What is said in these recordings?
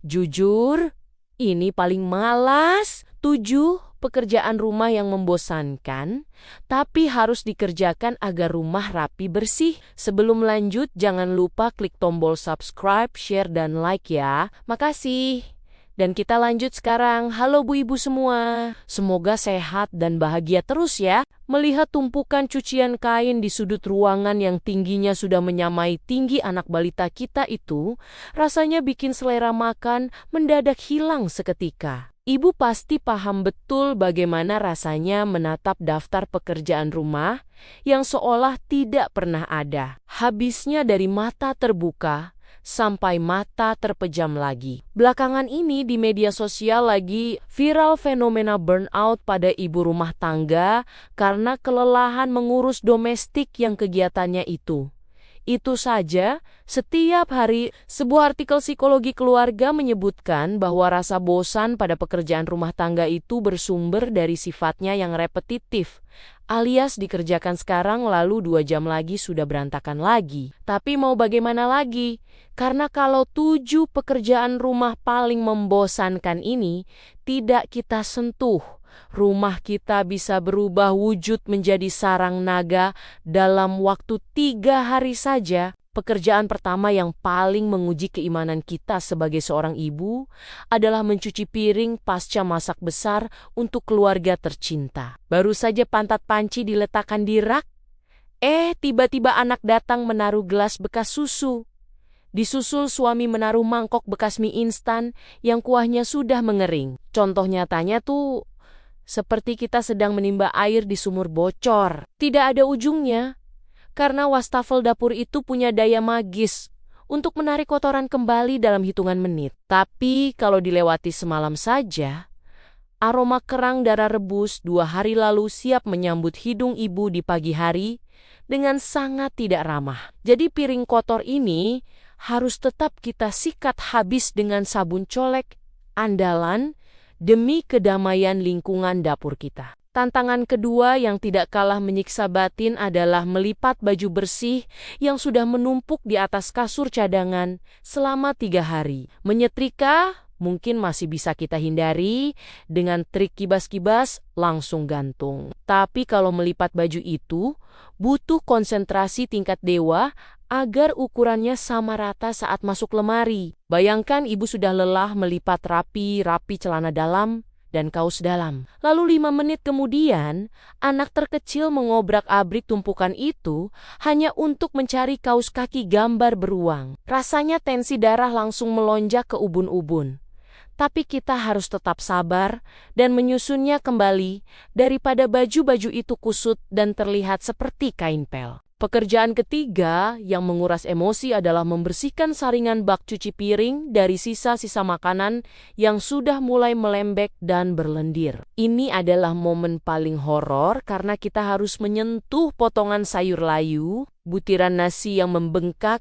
Jujur, ini paling malas. 7 pekerjaan rumah yang membosankan, tapi harus dikerjakan agar rumah rapi bersih. Sebelum lanjut, jangan lupa klik tombol subscribe, share, dan like ya. Makasih. Dan kita lanjut sekarang. Halo Bu Ibu semua. Semoga sehat dan bahagia terus ya. Melihat tumpukan cucian kain di sudut ruangan yang tingginya sudah menyamai tinggi anak balita kita itu, rasanya bikin selera makan mendadak hilang seketika. Ibu pasti paham betul bagaimana rasanya menatap daftar pekerjaan rumah yang seolah tidak pernah ada. Habisnya dari mata terbuka sampai mata terpejam lagi. Belakangan ini di media sosial lagi viral fenomena burnout pada ibu rumah tangga karena kelelahan mengurus domestik yang kegiatannya itu. Itu saja, setiap hari sebuah artikel psikologi keluarga menyebutkan bahwa rasa bosan pada pekerjaan rumah tangga itu bersumber dari sifatnya yang repetitif, alias dikerjakan sekarang lalu 2 jam lagi sudah berantakan lagi. Tapi mau bagaimana lagi? Karena kalau 7 pekerjaan rumah paling membosankan ini tidak kita sentuh, rumah kita bisa berubah wujud menjadi sarang naga dalam waktu 3 hari saja. Pekerjaan pertama yang paling menguji keimanan kita sebagai seorang ibu adalah mencuci piring pasca masak besar untuk keluarga tercinta. Baru saja pantat panci diletakkan di rak, tiba-tiba anak datang menaruh gelas bekas susu. Disusul suami menaruh mangkok bekas mie instan yang kuahnya sudah mengering. Contoh nyatanya tuh seperti kita sedang menimba air di sumur bocor. Tidak ada ujungnya, karena wastafel dapur itu punya daya magis untuk menarik kotoran kembali dalam hitungan menit. Tapi kalau dilewati semalam saja, aroma kerang darah rebus 2 hari lalu siap menyambut hidung ibu di pagi hari dengan sangat tidak ramah. Jadi piring kotor ini harus tetap kita sikat habis dengan sabun colek andalan demi kedamaian lingkungan dapur kita. Tantangan kedua yang tidak kalah menyiksa batin adalah melipat baju bersih yang sudah menumpuk di atas kasur cadangan selama 3 hari. Menyetrika mungkin masih bisa kita hindari dengan trik kibas-kibas langsung gantung. Tapi kalau melipat baju itu butuh konsentrasi tingkat dewa agar ukurannya sama rata saat masuk lemari. Bayangkan ibu sudah lelah melipat rapi-rapi celana dalam dan kaos dalam. Lalu 5 menit kemudian, anak terkecil mengobrak-abrik tumpukan itu hanya untuk mencari kaos kaki gambar beruang. Rasanya tensi darah langsung melonjak ke ubun-ubun. Tapi kita harus tetap sabar dan menyusunnya kembali daripada baju-baju itu kusut dan terlihat seperti kain pel. Pekerjaan ketiga yang menguras emosi adalah membersihkan saringan bak cuci piring dari sisa-sisa makanan yang sudah mulai melembek dan berlendir. Ini adalah momen paling horor karena kita harus menyentuh potongan sayur layu, butiran nasi yang membengkak,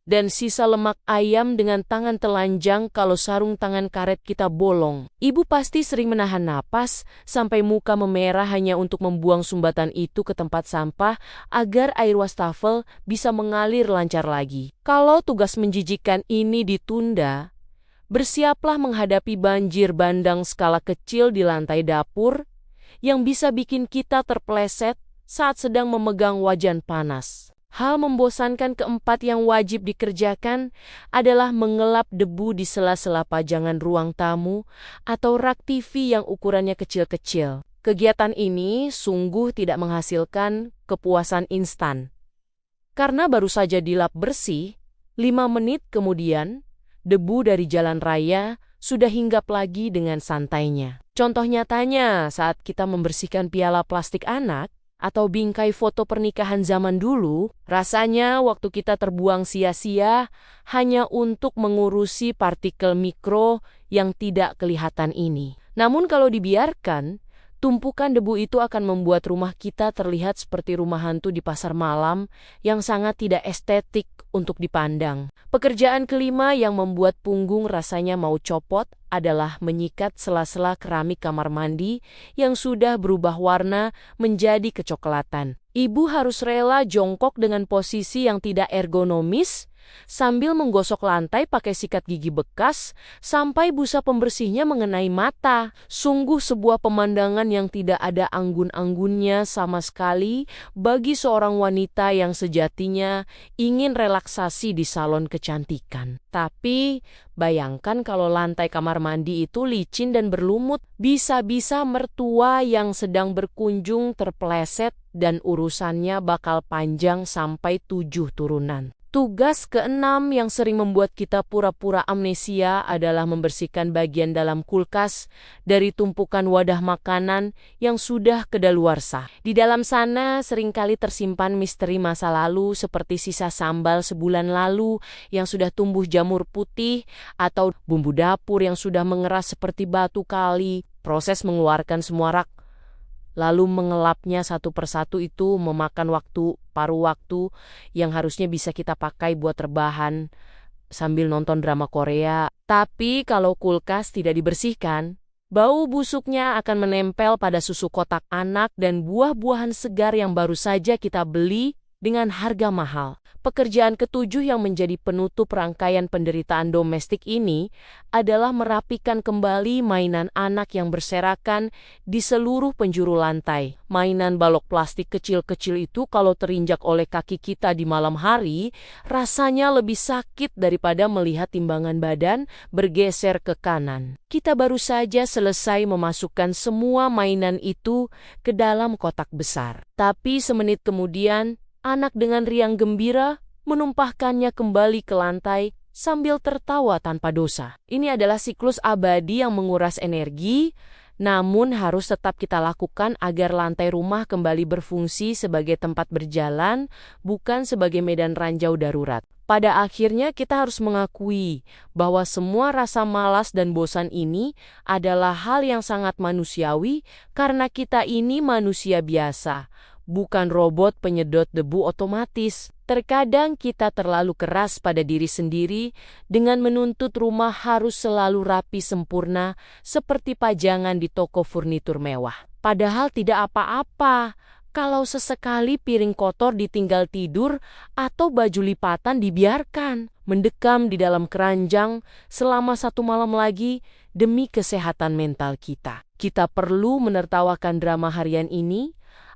dan sisa lemak ayam dengan tangan telanjang kalau sarung tangan karet kita bolong. Ibu pasti sering menahan napas sampai muka memerah hanya untuk membuang sumbatan itu ke tempat sampah agar air wastafel bisa mengalir lancar lagi. Kalau tugas menjijikan ini ditunda, bersiaplah menghadapi banjir bandang skala kecil di lantai dapur yang bisa bikin kita terpeleset saat sedang memegang wajan panas. Hal membosankan keempat yang wajib dikerjakan adalah mengelap debu di sela-sela pajangan ruang tamu atau rak TV yang ukurannya kecil-kecil. Kegiatan ini sungguh tidak menghasilkan kepuasan instan. Karena baru saja dilap bersih, 5 menit kemudian, debu dari jalan raya sudah hinggap lagi dengan santainya. Contoh nyatanya saat kita membersihkan piala plastik anak, atau bingkai foto pernikahan zaman dulu, rasanya waktu kita terbuang sia-sia hanya untuk mengurusi partikel mikro yang tidak kelihatan ini. Namun kalau dibiarkan, tumpukan debu itu akan membuat rumah kita terlihat seperti rumah hantu di pasar malam yang sangat tidak estetik untuk dipandang. Pekerjaan kelima yang membuat punggung rasanya mau copot adalah menyikat sela-sela keramik kamar mandi yang sudah berubah warna menjadi kecoklatan. Ibu harus rela jongkok dengan posisi yang tidak ergonomis sambil menggosok lantai pakai sikat gigi bekas sampai busa pembersihnya mengenai mata. Sungguh sebuah pemandangan yang tidak ada anggun-anggunnya sama sekali bagi seorang wanita yang sejatinya ingin relaksasi di salon kecantikan. Tapi bayangkan kalau lantai kamar mandi itu licin dan berlumut, bisa-bisa mertua yang sedang berkunjung terpeleset dan urusannya bakal panjang sampai 7 turunan. Tugas keenam yang sering membuat kita pura-pura amnesia adalah membersihkan bagian dalam kulkas dari tumpukan wadah makanan yang sudah kedaluarsa. Di dalam sana seringkali tersimpan misteri masa lalu seperti sisa sambal sebulan lalu yang sudah tumbuh jamur putih atau bumbu dapur yang sudah mengeras seperti batu kali. Proses mengeluarkan semua rak lalu mengelapnya satu persatu itu memakan paruh waktu yang harusnya bisa kita pakai buat rebahan sambil nonton drama Korea. Tapi kalau kulkas tidak dibersihkan, bau busuknya akan menempel pada susu kotak anak dan buah-buahan segar yang baru saja kita beli dengan harga mahal. Pekerjaan ketujuh yang menjadi penutup rangkaian penderitaan domestik ini adalah merapikan kembali mainan anak yang berserakan di seluruh penjuru lantai. Mainan balok plastik kecil-kecil itu kalau terinjak oleh kaki kita di malam hari, rasanya lebih sakit daripada melihat timbangan badan bergeser ke kanan. Kita baru saja selesai memasukkan semua mainan itu ke dalam kotak besar. Tapi semenit kemudian, anak dengan riang gembira menumpahkannya kembali ke lantai sambil tertawa tanpa dosa. Ini adalah siklus abadi yang menguras energi, namun harus tetap kita lakukan agar lantai rumah kembali berfungsi sebagai tempat berjalan, bukan sebagai medan ranjau darurat. Pada akhirnya kita harus mengakui bahwa semua rasa malas dan bosan ini adalah hal yang sangat manusiawi karena kita ini manusia biasa, bukan robot penyedot debu otomatis. Terkadang kita terlalu keras pada diri sendiri dengan menuntut rumah harus selalu rapi sempurna seperti pajangan di toko furnitur mewah. Padahal tidak apa-apa kalau sesekali piring kotor ditinggal tidur atau baju lipatan dibiarkan mendekam di dalam keranjang selama 1 malam lagi demi kesehatan mental kita. Kita perlu menertawakan drama harian ini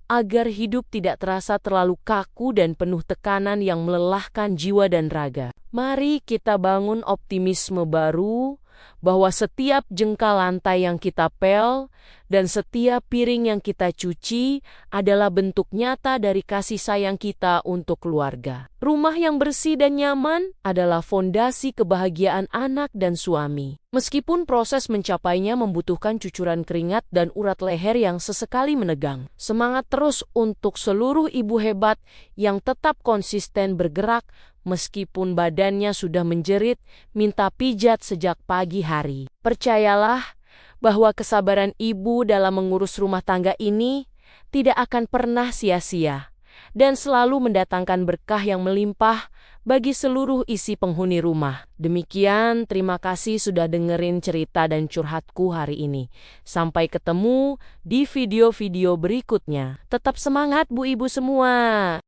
agar hidup tidak terasa terlalu kaku dan penuh tekanan yang melelahkan jiwa dan raga. Mari kita bangun optimisme baru bahwa setiap jengkal lantai yang kita pel dan setiap piring yang kita cuci adalah bentuk nyata dari kasih sayang kita untuk keluarga. Rumah yang bersih dan nyaman adalah fondasi kebahagiaan anak dan suami. Meskipun proses mencapainya membutuhkan cucuran keringat dan urat leher yang sesekali menegang. Semangat terus untuk seluruh ibu hebat yang tetap konsisten bergerak meskipun badannya sudah menjerit minta pijat sejak pagi hari. Percayalah bahwa kesabaran ibu dalam mengurus rumah tangga ini tidak akan pernah sia-sia dan selalu mendatangkan berkah yang melimpah bagi seluruh isi penghuni rumah. Demikian, terima kasih sudah dengerin cerita dan curhatku hari ini. Sampai ketemu di video-video berikutnya. Tetap semangat Bu Ibu semua.